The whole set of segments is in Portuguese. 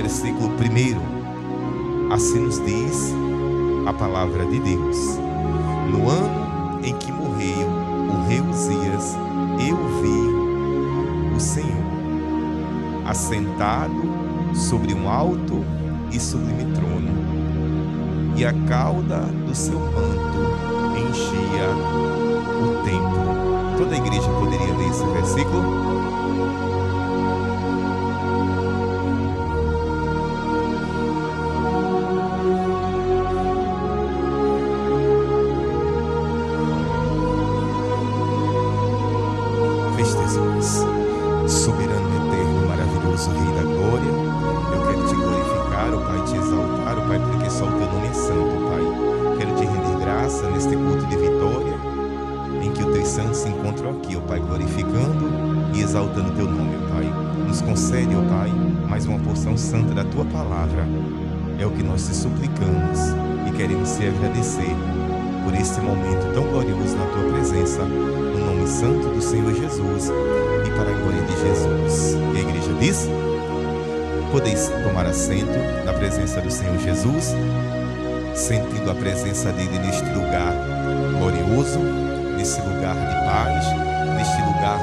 versículo 1, assim nos diz a palavra de Deus: no ano em que morreu o rei Uzias, eu vi o Senhor assentado sobre um alto e sublime trono, e a cauda do seu manto enchia o templo. Toda a igreja poderia ler esse versículo? Soberano, eterno, maravilhoso Rei da glória, eu quero te glorificar, ó Pai, te exaltar, ó Pai, porque só o teu nome é santo, Pai. Quero te render graça neste culto de vitória, em que os teus santos se encontram aqui, ó Pai, glorificando e exaltando teu nome, ó Pai. Nos concede, ó Pai, mais uma porção santa da tua palavra. É o que nós te suplicamos e queremos te agradecer por este momento tão glorioso na tua presença, no nome santo do Senhor Jesus e para a glória de Jesus. E a igreja diz: podeis tomar assento na presença do Senhor Jesus, sentindo a presença dele neste lugar glorioso, nesse lugar de paz, neste lugar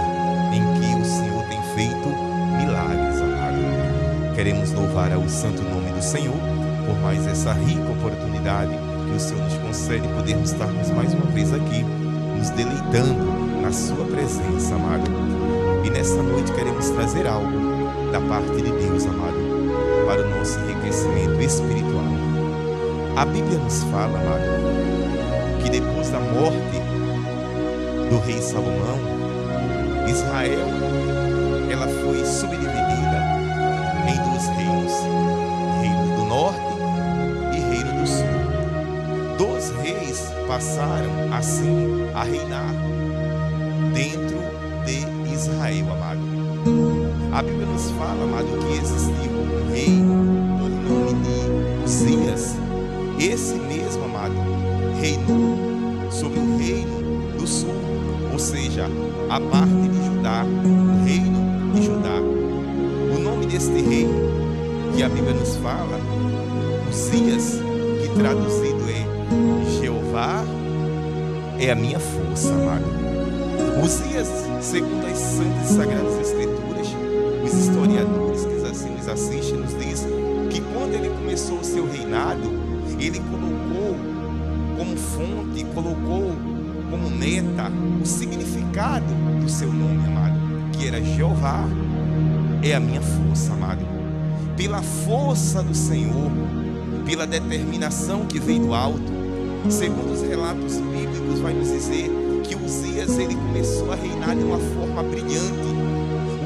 em que o Senhor tem feito milagres, amado. Queremos louvar ao santo nome do Senhor por mais essa rica oportunidade que o Senhor nos concede, podermos estarmos mais uma vez aqui, nos deleitando na sua presença, amado. E nessa noite queremos trazer algo da parte de Deus, amado, para o nosso enriquecimento espiritual. A Bíblia nos fala, amado, que depois da morte do rei Salomão, Israel, ela foi subdividida em dois reinos: reino do norte e reino do sul. Dois reis passaram assim a reinar dentro de Israel, amado. A Bíblia nos fala, amado, que existiu um rei por nome de Uzias. Esse mesmo, amado, reinou sobre o reino do sul, ou seja, a parte de Judá, o reino de Judá. O nome deste rei que a Bíblia nos fala, Uzias, que traduzido é Jeová é a minha força, amado. Uzias, segundo as santas e sagradas escrituras, os historiadores que assim nos assistem nos diz que quando ele começou o seu reinado, ele colocou como fonte, colocou como meta o significado do seu nome, amado, que era Jeová é a minha força, amado. Pela força do Senhor, pela determinação que veio do alto, segundo os relatos bíblicos, vai nos dizer que Uzias, ele começou a reinar de uma forma brilhante.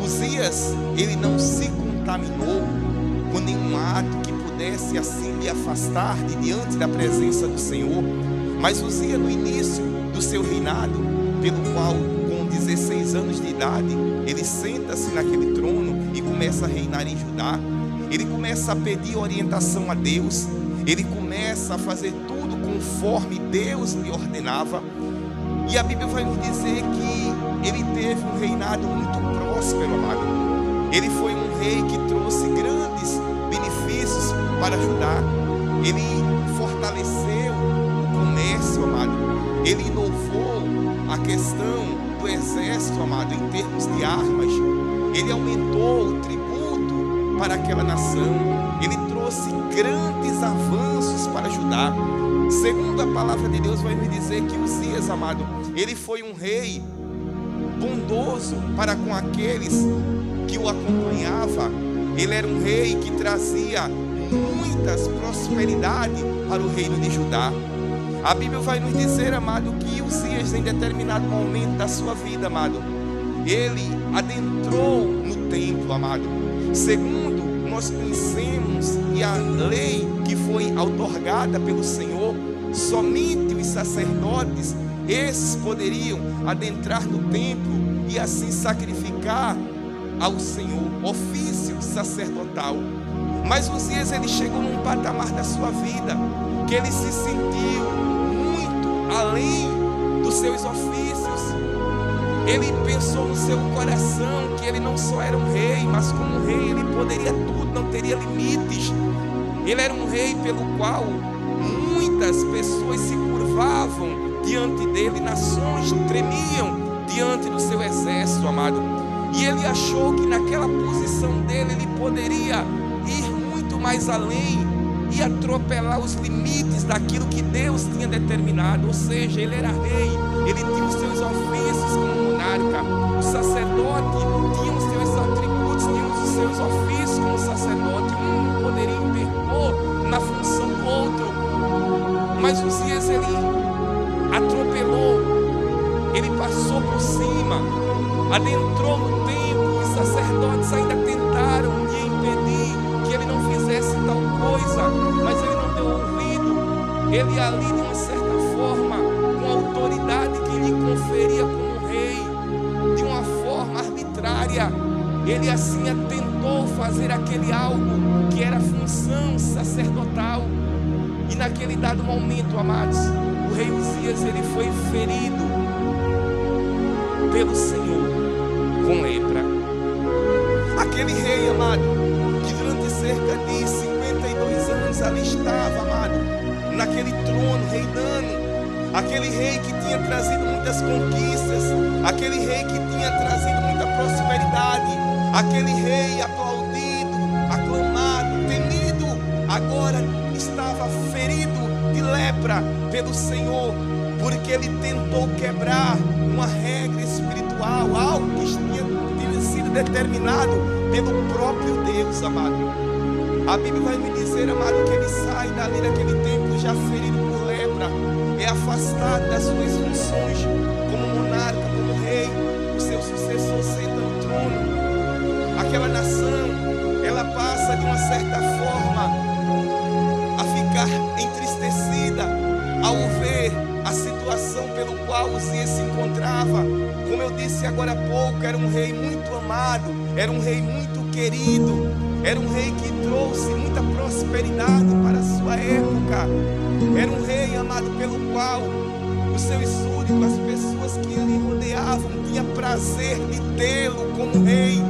Uzias, ele não se contaminou com nenhum ato que pudesse assim lhe afastar de diante da presença do Senhor. Mas Uzias, no início do seu reinado, pelo qual com 16 anos de idade, ele senta-se naquele trono e começa a reinar em Judá. Ele começa a pedir orientação a Deus, ele começa a fazer tudo conforme Deus lhe ordenava. E a Bíblia vai nos dizer que ele teve um reinado muito próspero, amado. Ele foi um rei que trouxe grandes benefícios para Judá. Ele fortaleceu o comércio, amado. Ele inovou a questão do exército, amado, em termos de armas. Ele aumentou o tributo para aquela nação. Ele trouxe grandes avanços para Judá. Segundo a palavra de Deus vai me dizer que Uzias, amado, ele foi um rei bondoso para com aqueles que o acompanhavam. Ele era um rei que trazia muitas prosperidade para o reino de Judá. A Bíblia vai nos dizer, amado, que Uzias, em determinado momento da sua vida, amado, ele adentrou no templo, amado. Segundo nós conhecemos e a lei que foi outorgada pelo Senhor, somente os sacerdotes, esses poderiam adentrar no templo e assim sacrificar ao Senhor, ofício sacerdotal. Mas Uzias, ele chegou num patamar da sua vida que ele se sentiu muito além dos seus ofícios. Ele pensou no seu coração que ele não só era um rei, mas como rei ele poderia tudo, não teria limites. Ele era um rei pelo qual muitas pessoas se curvavam diante dele, nações tremiam diante do seu exército, amado. E ele achou que naquela posição dele ele poderia ir muito mais além e atropelar os limites daquilo que Deus tinha determinado. Ou seja, ele era rei, ele tinha os seus ofícios como monarca. O sacerdote tinha os seus atributos, tinha os seus ofícios como sacerdote. Um não poderia interpor na função do outro. Mas Uzias, ele atropelou, ele passou por cima, adentrou no templo. Os sacerdotes ainda tentaram de impedir que ele não fizesse tal coisa, mas ele não deu ouvido. Ele ali, de uma certa forma, com a autoridade que lhe conferia como rei, de uma forma arbitrária, ele assim tentou fazer aquele algo que era função sacerdotal. E naquele dado momento, amados, o rei Uzias, ele foi ferido pelo Senhor com lepra. Aquele rei, amado, que durante cerca de 52 anos ali estava, amado, naquele trono reinando. Aquele rei que tinha trazido muitas conquistas, aquele rei que tinha trazido muita prosperidade, aquele rei aplaudido, aclamado, temido, agora estava ferido de lepra pelo Senhor, porque ele tentou quebrar uma regra espiritual, algo que tinha sido determinado pelo próprio Deus, amado. A Bíblia vai me dizer, amado, que ele sai dali daquele templo já ferido por lepra, é afastado das suas funções como monarca, como rei. O seu sucessor senta no trono. Aquela nação, ela passa de uma certa forma a ficar entristecida ao ver a situação pelo qual Uzias se encontrava. Como eu disse agora há pouco, era um rei muito amado, era um rei muito querido, era um rei que trouxe muita prosperidade para a sua época. Era um rei, amado, pelo qual os seus súditos, as pessoas que ele rodeavam, tinham prazer de tê-lo como rei.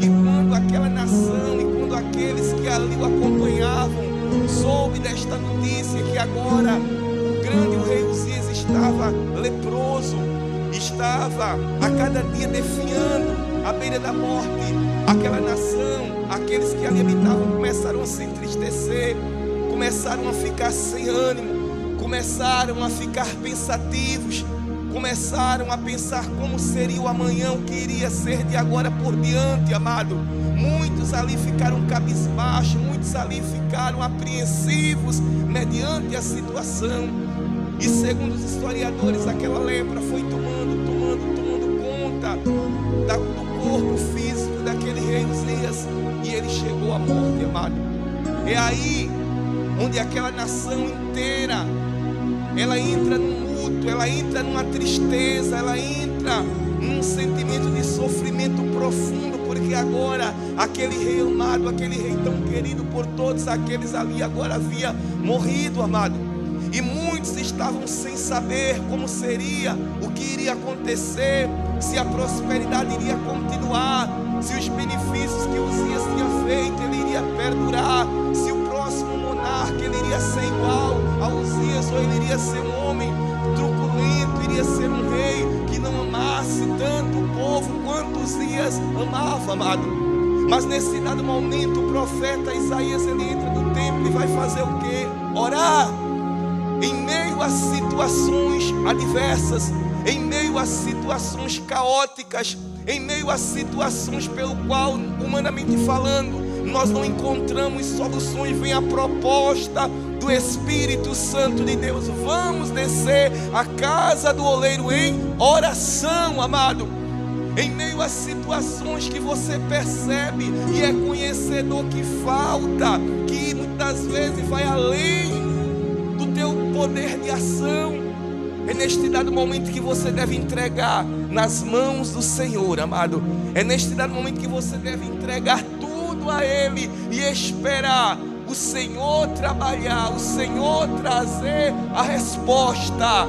E quando aquela nação e quando aqueles que ali o acompanhavam soube desta notícia que agora o grande rei Uzias estava leproso, estava a cada dia definhando à beira da morte, aquela nação, aqueles que ali habitavam começaram a se entristecer, começaram a ficar sem ânimo, começaram a ficar pensativos, começaram a pensar como seria o amanhã, o que iria ser de agora por diante, amado. Muitos ali ficaram cabisbaixos, muitos ali ficaram apreensivos mediante a situação. E segundo os historiadores, aquela lepra foi tomando conta do corpo físico daquele rei Uzias, e ele chegou à morte, amado. É aí onde aquela nação inteira, ela entra num luto, ela entra numa tristeza, ela entra num sentimento de sofrimento profundo, porque agora aquele rei amado, aquele rei tão querido por todos aqueles ali, agora havia morrido, amado. E muitos estavam sem saber como seria, o que iria acontecer, se a prosperidade iria continuar, se os benefícios que Uzias tinha feito, ele iria perdurar, se o próximo monarca ele iria ser igual a Uzias, ou ele iria ser um homem truculento, iria ser um rei que não amasse tanto o povo quanto Uzias amava, amado. Mas nesse dado momento o profeta Isaías, ele entra no templo e vai fazer o quê? Orar. Em meio a situações adversas, em meio a situações caóticas, em meio a situações pelo qual, humanamente falando, nós não encontramos soluções, vem a proposta do Espírito Santo de Deus. Vamos descer à casa do oleiro em oração, amado. Em meio a situações que você percebe e é conhecedor que falta, que muitas vezes vai além do teu poder de ação, é neste dado momento que você deve entregar nas mãos do Senhor, amado. É neste dado momento que você deve entregar tudo a Ele e esperar o Senhor trabalhar, o Senhor trazer a resposta.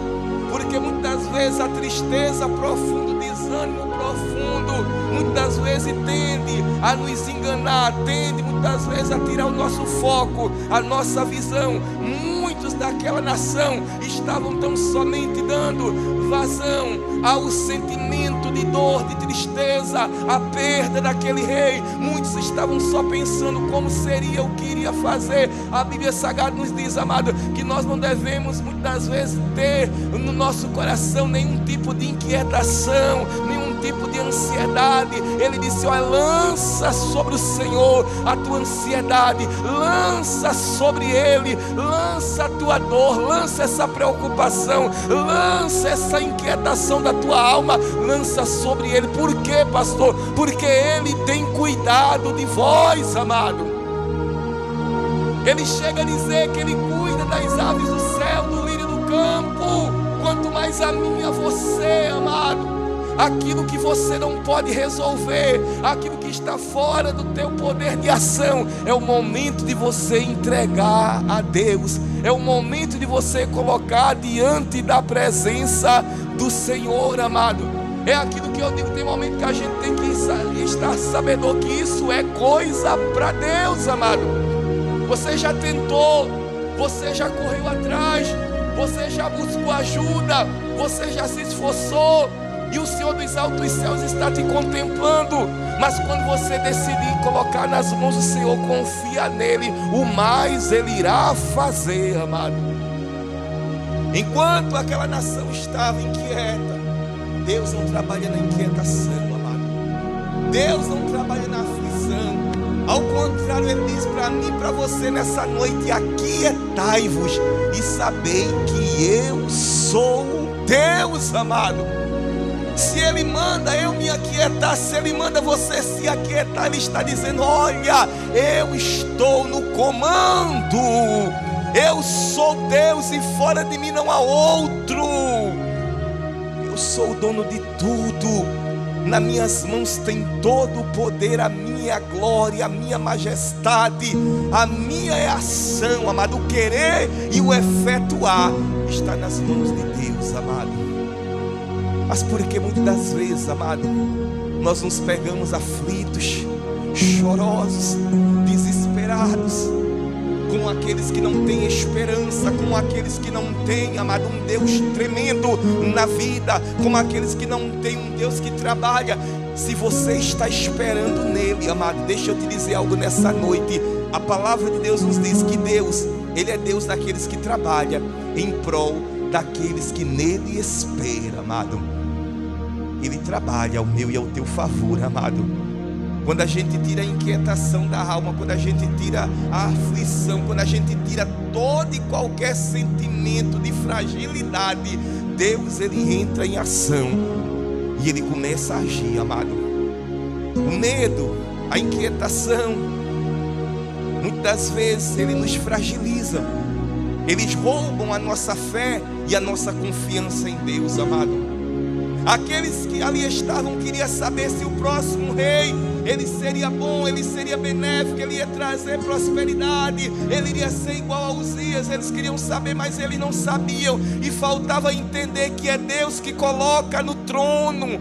Porque muitas vezes a tristeza profunda, o desânimo profundo, muitas vezes tende a nos enganar, tende muitas vezes a tirar o nosso foco, a nossa visão. Muitos daquela nação estavam tão somente dando vazão ao sentimento de dor, de tristeza, a perda daquele rei. Muitos estavam só pensando como seria, o que iria fazer. A Bíblia Sagrada nos diz, amado, que nós não devemos muitas vezes ter no nosso coração nenhum tipo de inquietação, nenhum tipo de ansiedade. Ele disse, olha, lança sobre o Senhor a tua ansiedade, lança sobre Ele, lança a tua dor, lança essa preocupação, lança essa inquietação da tua alma, lança sobre Ele. Por quê, pastor? Porque Ele tem cuidado de vós, amado. Ele chega a dizer que Ele cuida das aves do céu, do lírio do campo. Quanto mais a mim e a você, amado. Aquilo que você não pode resolver, aquilo que está fora do teu poder de ação, é o momento de você entregar a Deus. É o momento de você colocar diante da presença do Senhor, amado. É aquilo que eu digo, tem momento que a gente tem que estar sabedor que isso é coisa para Deus, amado. Você já tentou, você já correu atrás, você já buscou ajuda, você já se esforçou, e o Senhor dos altos céus está te contemplando. Mas quando você decidir colocar nas mãos do Senhor, confia nele, o mais Ele irá fazer, amado. Enquanto aquela nação estava inquieta, Deus não trabalha na inquietação, amado. Deus não trabalha na aflição. Ao contrário, Ele diz para mim e para você nessa noite: aquietai-vos e sabei que eu sou Deus, amado. Se Ele manda eu me aquietar, se Ele manda você se aquietar, Ele está dizendo: olha, eu estou no comando. Eu sou Deus e fora de mim não há outro. Eu sou o dono de tudo. Nas minhas mãos tem todo o poder, a minha glória, a minha majestade, a minha ação, amado. O querer e o efetuar está nas mãos de Deus, amado. Mas porque muitas das vezes, amado, nós nos pegamos aflitos, chorosos, desesperados, com aqueles que não têm esperança, com aqueles que não têm, amado, um Deus tremendo na vida, com aqueles que não têm um Deus que trabalha. Se você está esperando nele, amado, deixa eu te dizer algo nessa noite. A palavra de Deus nos diz que Deus, Ele é Deus daqueles que trabalham em prol daqueles que nele esperam, amado. Ele trabalha ao meu e ao teu favor, amado. Quando a gente tira a inquietação da alma, quando a gente tira a aflição, quando a gente tira todo e qualquer sentimento de fragilidade, Deus, Ele entra em ação e Ele começa a agir, amado. O medo, a inquietação, muitas vezes Ele nos fragiliza. Eles roubam a nossa fé e a nossa confiança em Deus, amado. Aqueles que ali estavam queriam saber se o próximo rei, ele seria bom, ele seria benéfico, ele ia trazer prosperidade, ele iria ser igual a Uzias. Eles queriam saber, mas eles não sabiam, e faltava entender que é Deus que coloca no trono.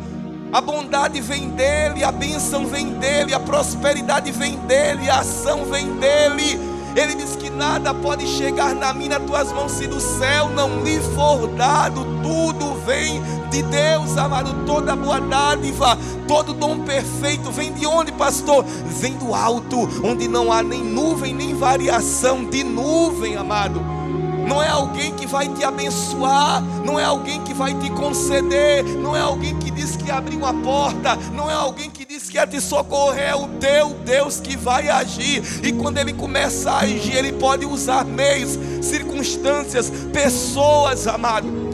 A bondade vem dele, a bênção vem dele, a prosperidade vem dele, a ação vem dele. Ele diz que nada pode chegar na minha, nas tuas mãos, se do céu não lhe for dado. Tudo vem de Deus, amado. Toda boa dádiva, todo dom perfeito vem de onde, pastor? Vem do alto, onde não há nem nuvem, nem variação de nuvem, amado. Não é alguém que vai te abençoar, não é alguém que vai te conceder, não é alguém que diz que abriu uma porta, não é alguém que diz que ia te socorrer. É o teu Deus que vai agir. E quando Ele começa a agir, Ele pode usar meios, circunstâncias, pessoas, amado.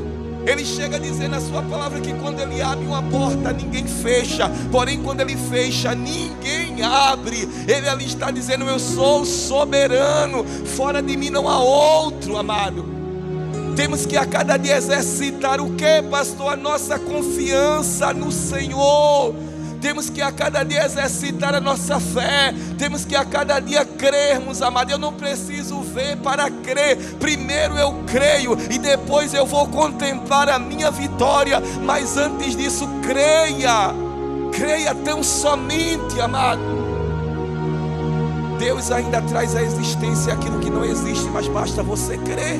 Ele chega a dizer na sua palavra que quando Ele abre uma porta, ninguém fecha. Porém, quando Ele fecha, ninguém abre. Ele ali está dizendo: eu sou soberano, fora de mim não há outro, amado. Temos que a cada dia exercitar o que, pastor? A nossa confiança no Senhor. temos que a cada dia exercitar a nossa fé, temos que a cada dia crermos, amado. Eu não preciso ver para crer, primeiro eu creio e depois eu vou contemplar a minha vitória, mas antes disso creia tão somente, amado. Deus ainda traz à existência aquilo que não existe, mas basta você crer.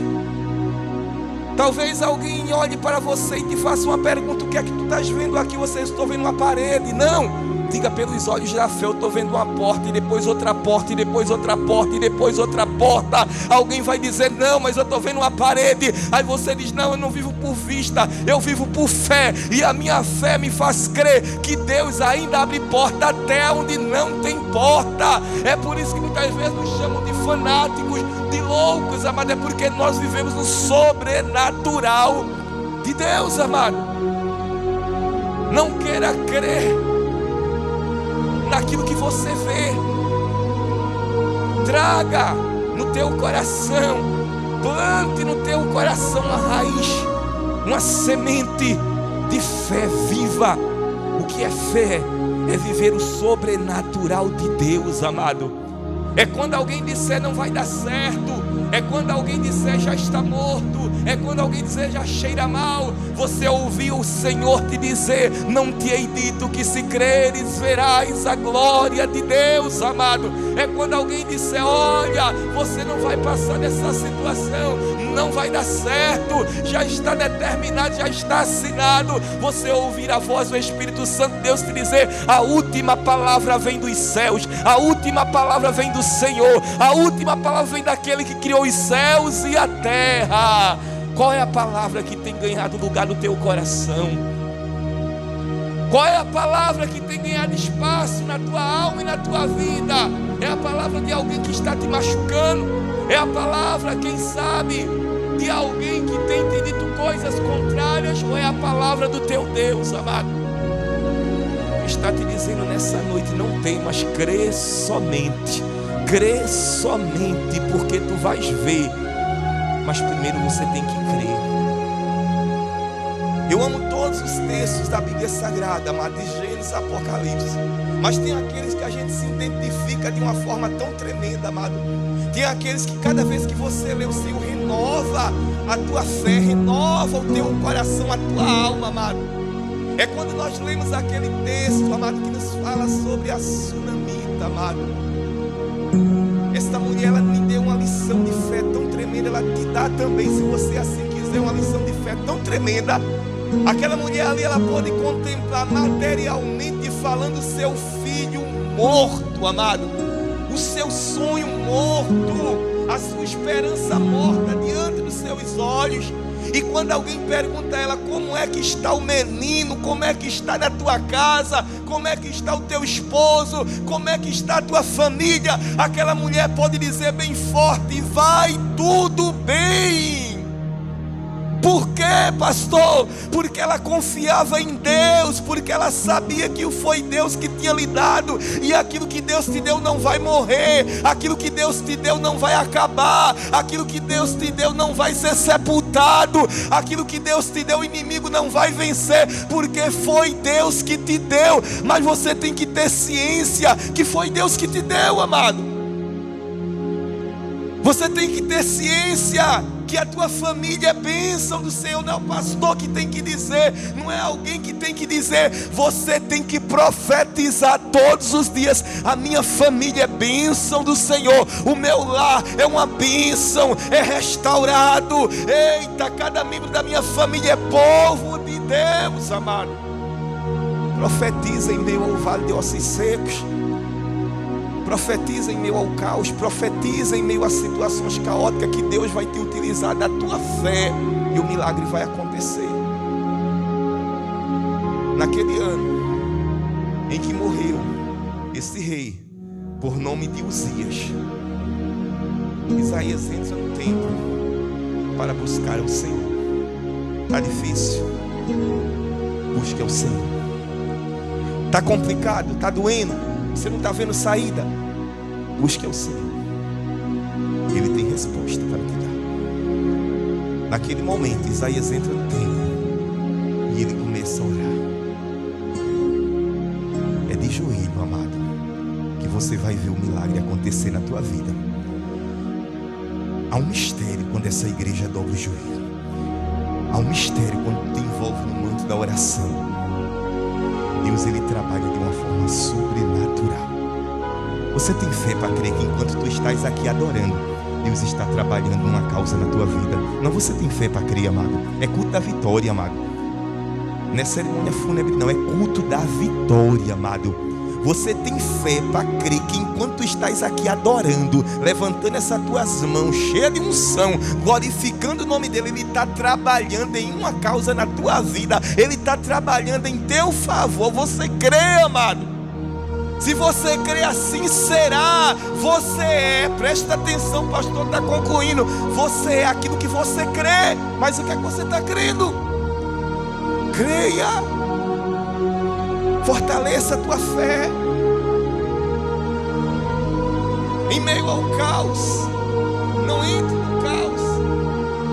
Talvez alguém olhe para você e te faça uma pergunta: o que é que tu estás vendo aqui? Você estou vendo uma parede. Não, diga: pelos olhos da fé eu estou vendo uma porta, e depois outra porta, e depois outra porta, e depois outra porta. Alguém vai dizer: não, mas eu estou vendo uma parede. Aí você diz: não, eu não vivo por vista, eu vivo por fé, e a minha fé me faz crer que Deus ainda abre porta até onde não tem porta. É por isso que muitas vezes nos chamam de fanáticos, de loucos, amado. É porque nós vivemos no sobrenatural de Deus, amado. Não queira crer naquilo que você vê. Traga no teu coração, plante no teu coração uma raiz, uma semente de fé viva. O que é fé? É viver o sobrenatural de Deus, amado. É quando alguém disser não vai dar certo, é quando alguém disser já está morto, é quando alguém dizer já cheira mal, você ouviu o Senhor te dizer: não te hei dito que se creres verás a glória de Deus, amado. É quando alguém disser: olha, você não vai passar dessa situação, não vai dar certo, já está determinado, já está assinado. Você ouvir a voz do Espírito Santo de Deus te dizer: a última palavra vem dos céus, a última palavra vem do Senhor, a última palavra vem daquele que criou os céus e a terra. Qual é a palavra que tem ganhado lugar no teu coração? Qual é a palavra que tem ganhado espaço na tua alma e na tua vida? É a palavra de alguém que está te machucando? É a palavra, quem sabe, de alguém que tem te dito coisas contrárias? Ou é a palavra do teu Deus, amado? Está te dizendo nessa noite: não temas, crê somente, porque tu vais ver. Mas primeiro você tem que crer. Eu amo todos os textos da Bíblia Sagrada, amado, de Gênesis, Apocalipse. Mas tem aqueles que a gente se identifica de uma forma tão tremenda, amado. Tem aqueles que cada vez que você lê, o Senhor renova a tua fé, renova o teu coração, a tua alma, amado. É quando nós lemos aquele texto, amado, que nos fala sobre a sunamita, amado. Esta mulher, ela me deu uma lição de fé tão tremenda. Ela te dá também, se você assim quiser, uma lição de fé tão tremenda. Aquela mulher ali, ela pôde contemplar materialmente falando seu filho morto, amado. O seu sonho morto, a sua esperança morta diante dos seus olhos. E quando alguém pergunta a ela: como é que está o menino? Como é que está na tua casa? Como é que está o teu esposo? Como é que está a tua família? Aquela mulher pode dizer bem forte: vai tudo bem. Por quê, pastor? Porque ela confiava em Deus, porque ela sabia que foi Deus que tinha lhe dado, e aquilo que Deus te deu não vai morrer, aquilo que Deus te deu não vai acabar, aquilo que Deus te deu não vai ser sepultado, aquilo que Deus te deu o inimigo não vai vencer, porque foi Deus que te deu. Mas você tem que ter ciência que foi Deus que te deu, amado. Você tem que ter ciência que a tua família é bênção do Senhor. Não é o pastor que tem que dizer, não é alguém que tem que dizer. Você tem que profetizar todos os dias: a minha família é bênção do Senhor, o meu lar é uma bênção, é restaurado. Eita, cada membro da minha família é povo de Deus, amado. Profetiza em meio ao vale de ossos secos, profetiza em meio ao caos, profetiza em meio a situações caóticas, que Deus vai te utilizar da tua fé e o milagre vai acontecer. Naquele ano em que morreu esse rei, por nome de Uzias, Isaías entra no templo para buscar o Senhor. Está difícil? Busque o Senhor. Está complicado? Está doendo? Você não está vendo saída? Busque ao Senhor. Ele tem resposta para te dar. Naquele momento, Isaías entra no templo e ele começa a orar. joelho, amado, que você vai ver o milagre acontecer na tua vida. Há um mistério quando essa igreja dobra o joelho. Há um mistério quando te envolve no manto da oração. Deus, Ele trabalha de uma forma sobrenatural. Você tem fé para crer que enquanto tu estás aqui adorando, Deus está trabalhando uma causa na tua vida? Não, você tem fé para crer, amado? É culto da vitória, amado. Não é cerimônia fúnebre, não. É culto da vitória, amado. Você tem fé para crer que enquanto estás aqui adorando, levantando essas tuas mãos cheias de unção, glorificando o nome dEle, Ele está trabalhando em uma causa na tua vida. Ele está trabalhando em teu favor. Você crê, amado? Se você crê, assim será. Você é, presta atenção, o pastor está concluindo. Você é aquilo que você crê. Mas o que é que você está crendo? Creia. Fortaleça a tua fé. Em meio ao caos, não entre no caos,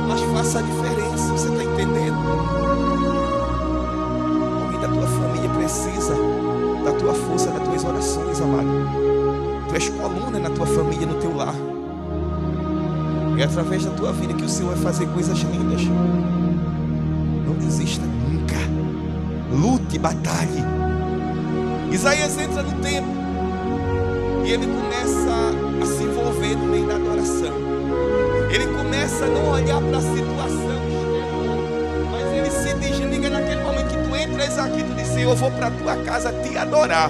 mas faça a diferença. Você está entendendo? Alguém da tua família precisa da tua força, das tuas orações, amado. Tu és coluna na tua família, no teu lar. É através da tua vida que o Senhor vai fazer coisas lindas. Não desista nunca. Lute, batalhe. Isaías entra no templo e ele começa a se envolver no meio da adoração. Ele começa a não olhar para a situação externa, mas ele se desliga naquele momento que tu entras aqui. Tu diz: Senhor, eu vou para a tua casa te adorar.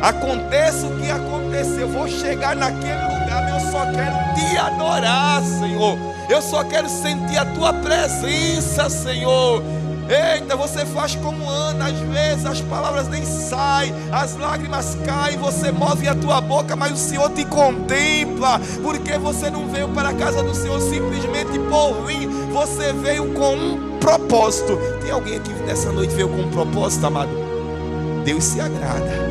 Aconteça o que acontecer, eu vou chegar naquele lugar, eu só quero te adorar, Senhor. Eu só quero sentir a tua presença, Senhor. Eita, você faz como Ana, às vezes as palavras nem saem, as lágrimas caem, você move a tua boca, mas o Senhor te contempla, porque você não veio para a casa do Senhor simplesmente por vir, você veio com um propósito. Tem alguém aqui nessa noite veio com um propósito, amado? Deus se agrada.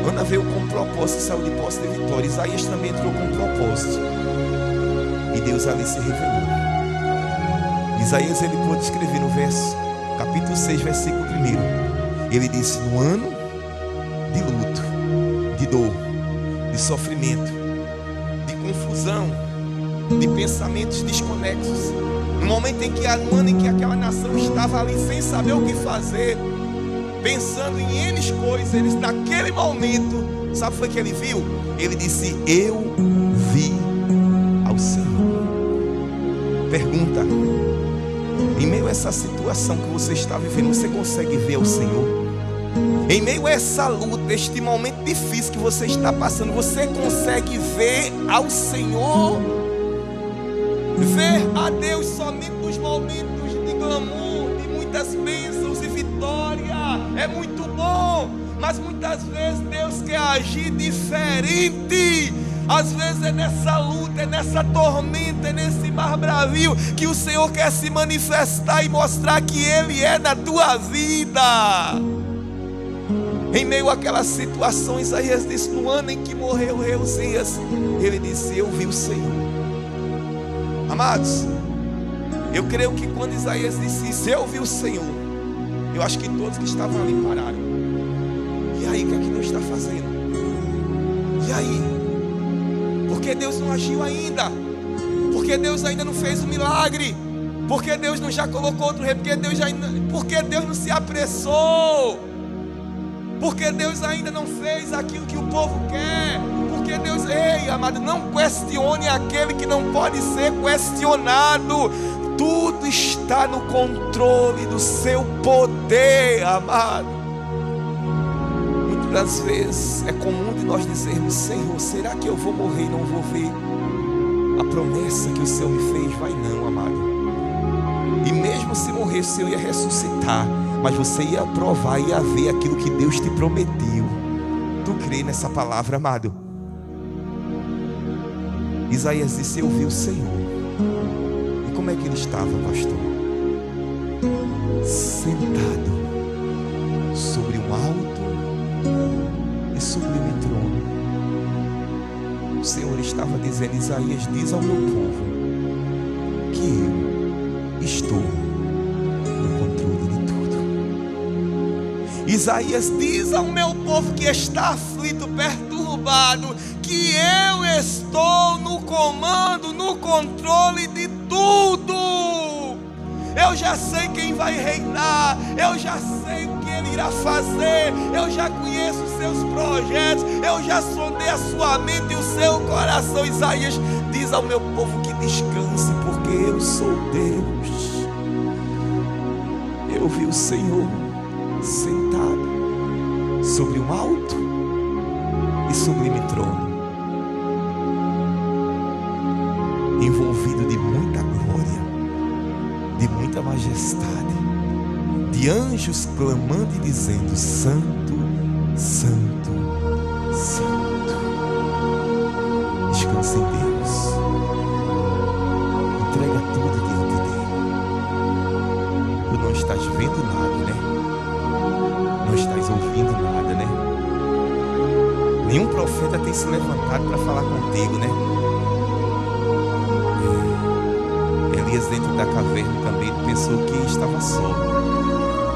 Ana veio com um propósito e saiu de posse de vitória. Isaías também entrou com um propósito, e Deus ali se revelou. Isaías, ele pôde escrever no verso, capítulo 6, versículo 1. Ele disse: no ano de luto, de dor, de sofrimento, de confusão, de pensamentos desconexos, no momento em que, no ano em que aquela nação estava ali sem saber o que fazer, pensando em N coisas, ele, naquele momento, sabe o que foi que ele viu? Ele disse: eu vi ao Senhor. Pergunta: em meio a essa situação que você está vivendo, você consegue ver o Senhor? Em meio a essa luta, este momento difícil que você está passando, você consegue ver ao Senhor? Ver a Deus somente nos momentos de glamour, de muitas bênçãos e vitória, é muito bom, mas muitas vezes Deus quer agir diferente. Às vezes é nessa luta, é nessa tormenta, é nesse mar bravio que o Senhor quer se manifestar e mostrar que Ele é na tua vida. Em meio àquelas situações, Isaías disse: no ano em que morreu o rei Uzias, ele disse: eu vi o Senhor. Amados, eu creio que quando Isaías disse isso, eu vi o Senhor, eu acho que todos que estavam ali pararam. E aí, o que é que Deus está fazendo? E aí? Porque Deus não agiu ainda? Porque Deus ainda não fez o milagre? Porque Deus não já colocou outro rei? Porque Deus não se apressou? Porque Deus ainda não fez aquilo que o povo quer? Porque Deus, ei, amado, não questione aquele que não pode ser questionado. Tudo está no controle do seu poder, amado. Às vezes é comum de nós dizermos: Senhor, será que eu vou morrer e não vou ver a promessa que o Senhor me fez? Vai não, amado. E mesmo se morrer, o Senhor ia ressuscitar, mas você ia provar, ia ver aquilo que Deus te prometeu. Tu crê nessa palavra, amado? Isaías disse: eu vi o Senhor. E como é que ele estava, pastor? Sentado sobre um alto e sublime trono. O Senhor estava dizendo: Isaías, diz ao meu povo que eu estou no controle de tudo. Isaías diz ao meu povo que está aflito, perturbado, que eu estou no comando, no controle de tudo. Eu já sei quem vai reinar, eu já sei o que Ele irá fazer, eu já conheço os seus projetos, eu já sondei a sua mente e o seu coração. Isaías diz ao meu povo que descanse, porque eu sou Deus. Eu vi o Senhor sentado sobre um alto e sublime trono, envolvido de muita glória, de muita majestade, de anjos clamando e dizendo: Santo, Santo, Santo. Descansa em Deus, entrega tudo diante dele. Tu não estás vendo nada, né? Não estás ouvindo nada, né? Nenhum profeta tem se levantado para falar contigo, né? Elias, dentro da caverna também, ele pensou que estava só.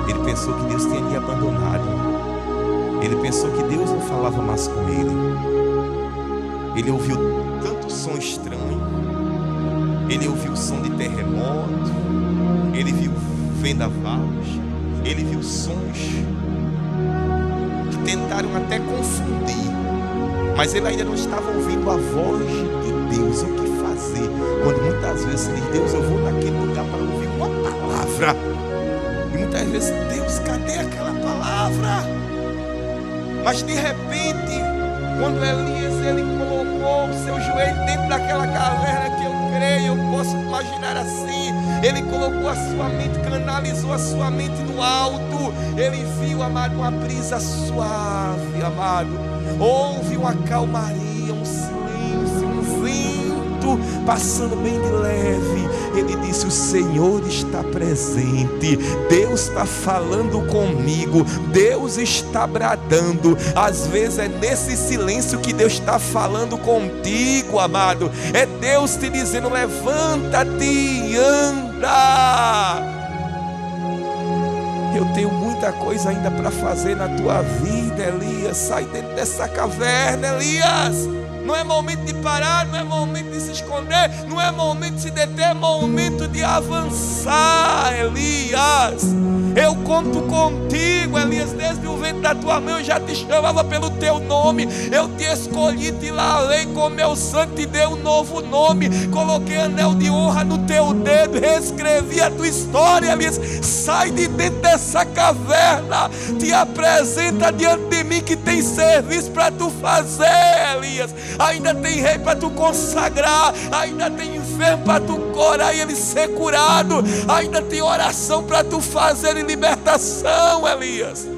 Ele pensou que Deus tinha lhe abandonado. Ele pensou que Deus não falava mais com ele. Ele ouviu tanto som estranho. Ele ouviu o som de terremoto. Ele viu vendavais. Ele viu sons que tentaram até confundir. Mas ele ainda não estava ouvindo a voz de Deus. O que fazer? Quando muitas vezes ele diz: Deus, eu vou naquele lugar para ouvir uma palavra. E muitas vezes: Deus, cadê aquela palavra? Mas de repente, quando Elias ele colocou o seu joelho dentro daquela caverna, que eu creio, eu posso imaginar assim, ele colocou a sua mente, canalizou a sua mente no alto. Ele viu, amado, uma brisa suave, amado. Houve uma calmaria, um silêncio, um vento passando bem de leve. Ele disse: o Senhor está presente, Deus está falando comigo, Deus está bradando. Às vezes é nesse silêncio que Deus está falando contigo, amado. É Deus te dizendo: levanta-te e anda. Eu tenho muita coisa ainda para fazer na tua vida, Elias. Sai dentro dessa caverna, Elias. Não é momento de parar, não é momento de se esconder, não é momento de se deter, é momento de avançar, Elias. Eu conto contigo, Elias, desde o ventre da tua mãe eu já te chamava pelo teu nome. Eu te escolhi, te lavei com meu sangue, te dei um novo nome. Coloquei anel de honra no teu dedo, reescrevi a tua história, Elias. Sai de dentro dessa caverna, te apresenta diante de mim que tem serviço para tu fazer, Elias. Ainda tem rei para tu consagrar, ainda tem enfermo para tu curar e ele ser curado, ainda tem oração para tu fazer e libertação, Elias.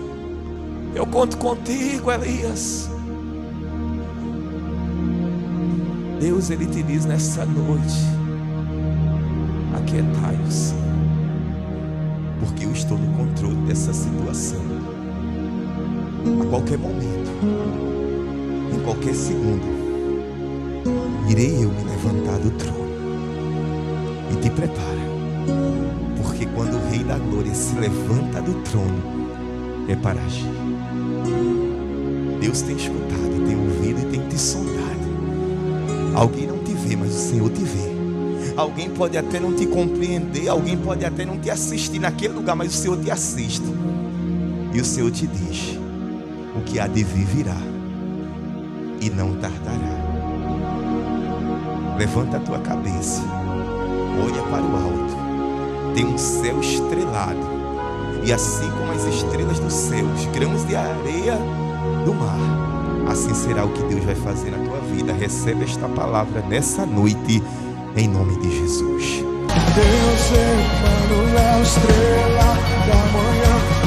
Eu conto contigo, Elias. Deus, ele te diz nessa noite: aquietai-vos, porque eu estou no controle dessa situação. A qualquer momento, em qualquer segundo, irei eu me levantar do trono. E te prepara, porque quando o Rei da Glória se levanta do trono, é para agir. Deus tem escutado, tem ouvido e tem te sondado. Alguém não te vê, mas o Senhor te vê. Alguém pode até não te compreender, alguém pode até não te assistir naquele lugar, mas o Senhor te assiste. E o Senhor te diz: o que há de vir virá e não tardará. Levanta a tua cabeça, olha para o alto. Tem um céu estrelado, e assim como as estrelas do céu, os grãos de areia do mar, assim será o que Deus vai fazer na tua vida. Recebe esta palavra nessa noite, em nome de Jesus. Deus é Emmanuel, estrela da manhã.